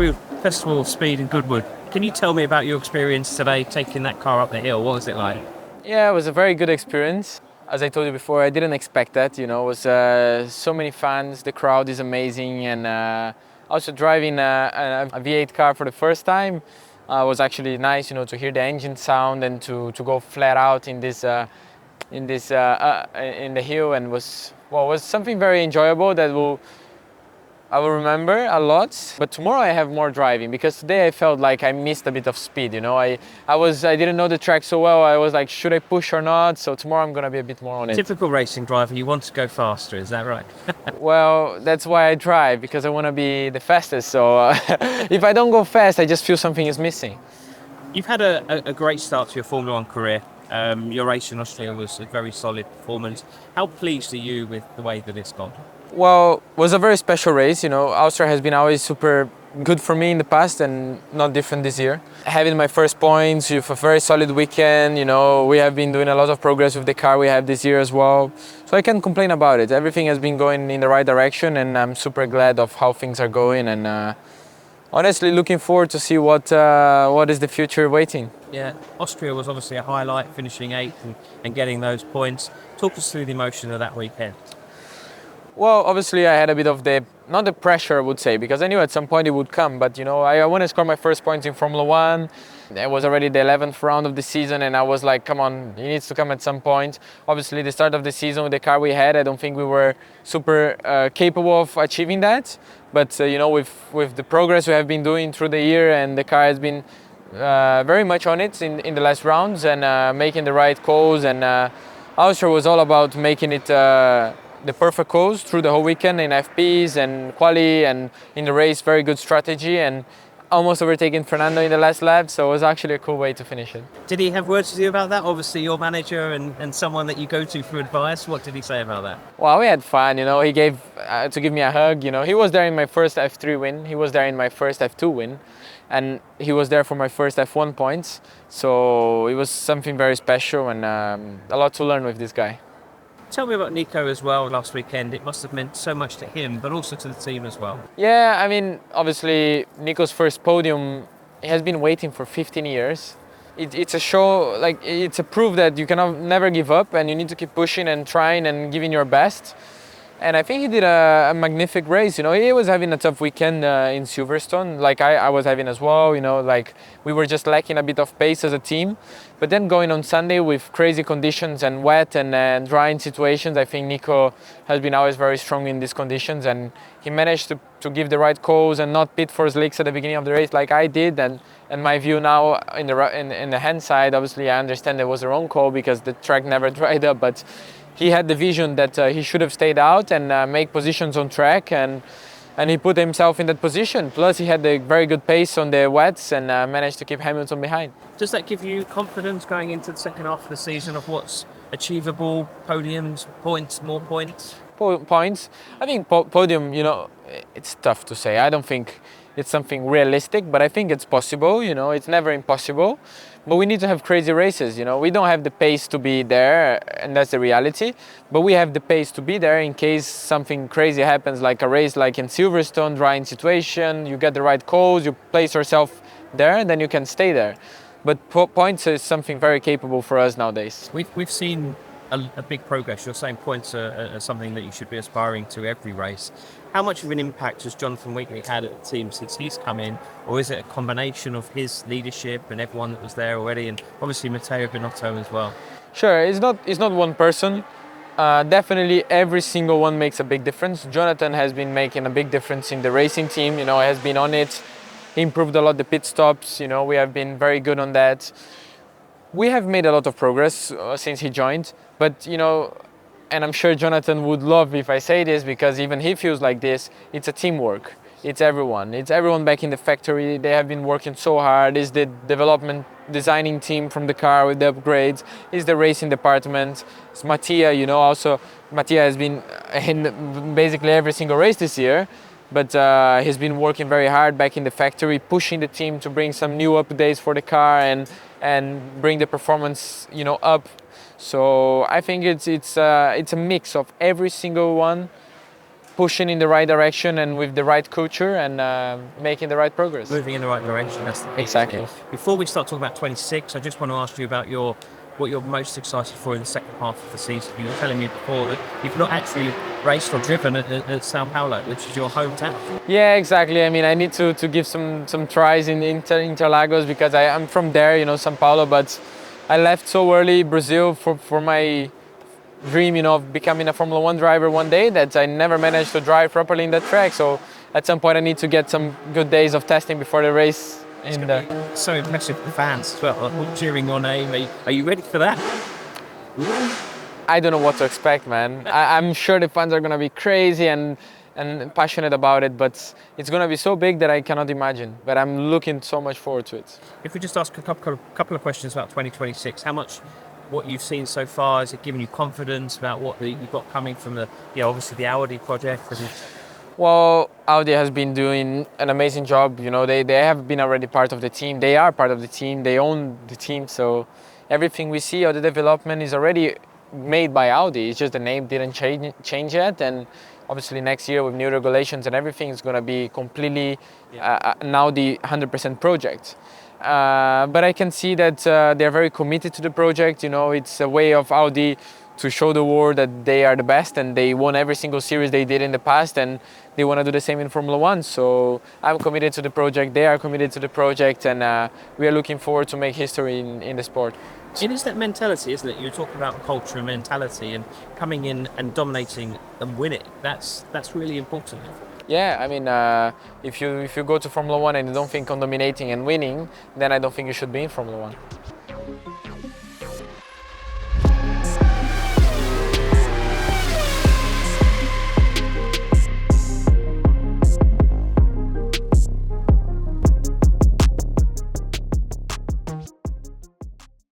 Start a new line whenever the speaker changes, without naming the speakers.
Goodwood Festival of Speed in Goodwood. Can you tell me about your experience today taking that car up the hill? What was it like?
Yeah, it was a very good experience. As I told you before, I didn't expect that. It was so many fans. The crowd is amazing, and also driving a V8 car for the first time was actually nice. To hear the engine sound and to go flat out in the hill, and was something very enjoyable that I will remember a lot. But tomorrow I have more driving, because today I felt like I missed a bit of speed. I didn't know the track so well. I was like, should I push or not? So tomorrow I'm gonna be a bit more on it.
Typical racing driver, you want to go faster, is that right?
Well, that's why I drive, because I want to be the fastest. So if I don't go fast, I just feel something is missing.
You've had a great start to your Formula One career. Your race in Austria was a very solid performance. How pleased are you with the way that it's gone?
Well, it was a very special race. Austria has been always super good for me in the past, and not different this year. Having my first points with a very solid weekend, we have been doing a lot of progress with the car we have this year as well. So I can't complain about it. Everything has been going in the right direction, and I'm super glad of how things are going, and honestly looking forward to see what is the future waiting.
Yeah, Austria was obviously a highlight, finishing 8th and getting those points. Talk us through the emotion of that weekend.
Well, obviously I had a bit of not the pressure, I would say, because I knew at some point it would come, but I want to score my first points in Formula One. It was already the 11th round of the season, and I was like, come on, it needs to come at some point. Obviously the start of the season with the car we had, I don't think we were super capable of achieving that, but with the progress we have been doing through the year, and the car has been very much on it in the last rounds, and making the right calls, and Austria was all about making it the perfect calls through the whole weekend in FPs and quali, and in the race, very good strategy, and almost overtaking Fernando in the last lap, so it was actually a cool way to finish it.
Did he have words with you about that? Obviously your manager and someone that you go to for advice. What did he say about that?
Well, we had fun. He gave to give me a hug. He was there in my first F3 win, he was there in my first F2 win, and he was there for my first F1 points, so it was something very special, and a lot to learn with this guy.
Tell me about Nico as well last weekend. It must have meant so much to him, but also to the team as well.
Yeah, obviously Nico's first podium, he has been waiting for 15 years. It's a show, it's a proof that you can never give up, and you need to keep pushing and trying and giving your best. And I think he did a magnificent race. He was having a tough weekend in Silverstone, like I was having as well. We were just lacking a bit of pace as a team. But then going on Sunday with crazy conditions and wet and drying situations, I think Nico has been always very strong in these conditions, and he managed to give the right calls and not pit for slicks at the beginning of the race like I did. And my view now in the hand side, obviously I understand it was the wrong call because the track never dried up, but he had the vision that he should have stayed out and make positions on track, and he put himself in that position. Plus he had a very good pace on the wets, and managed to keep Hamilton behind.
Does that give you confidence going into the second half of the season of what's achievable? Podiums, points, more points?
Points. I think podium, it's tough to say. I don't think it's something realistic, but I think it's possible. It's never impossible. But we need to have crazy races. We don't have the pace to be there, and that's the reality. But we have the pace to be there in case something crazy happens, like a race like in Silverstone, drying situation, you get the right calls, you place yourself there, and then you can stay there. But points is something very capable for us nowadays.
We've seen a big progress. You're saying points are something that you should be aspiring to every race. How much of an impact has Jonathan Wheatley had at the team since he's come in? Or is it a combination of his leadership and everyone that was there already, and obviously Matteo Binotto as well?
Sure, it's not one person. Definitely every single one makes a big difference. Jonathan has been making a big difference in the racing team, has been on it. He improved a lot the pit stops, we have been very good on that. We have made a lot of progress since he joined, but and I'm sure Jonathan would love if I say this, because even he feels like this, it's a teamwork. It's everyone back in the factory. They have been working so hard. It's the development designing team from the car with the upgrades. It's the racing department. It's Mattia, also Mattia has been in basically every single race this year, but he's been working very hard back in the factory, pushing the team to bring some new updates for the car and bring the performance up. So I think it's a mix of every single one pushing in the right direction and with the right culture and making the right progress.
Moving in the right direction, that's the key.
Exactly.
Before we start talking about 26, I just want to ask you about what you're most excited for in the second half of the season. You were telling me before that you've not actually raced or driven at Sao Paulo, which is your hometown.
Yeah, exactly. I mean, I need to give some tries in Interlagos because I'm from there, you know, Sao Paulo, but I left so early Brazil for my dream, you know, of becoming a Formula One driver one day that I never managed to drive properly in that track. So at some point I need to get some good days of testing before the race.
So impressive for the fans as well, all cheering your name. Are you ready for that?
I don't know what to expect, man. I'm sure the fans are going to be crazy and passionate about it, but it's going to be so big that I cannot imagine. But I'm looking so much forward to it.
If we just ask a couple of questions about 2026, how much what you've seen so far, has it given you confidence about what you've got coming from obviously the Audi project?
Well, Audi has been doing an amazing job. You know, they have been already part of the team. They are part of the team. They own the team. So everything we see of the development is already made by Audi. It's just the name didn't change yet. And obviously next year with new regulations and everything is going to be completely an Audi 100% project. But I can see that they're very committed to the project. You know, it's a way of Audi to show the world that they are the best and they won every single series they did in the past and they want to do the same in Formula One. So I'm committed to the project, they are committed to the project, and we are looking forward to make history in the sport.
It is that mentality, isn't it? You're talking about culture and mentality and coming in and dominating and winning. That's really important.
Yeah, I mean, if you go to Formula One and you don't think on dominating and winning, then I don't think you should be in Formula One.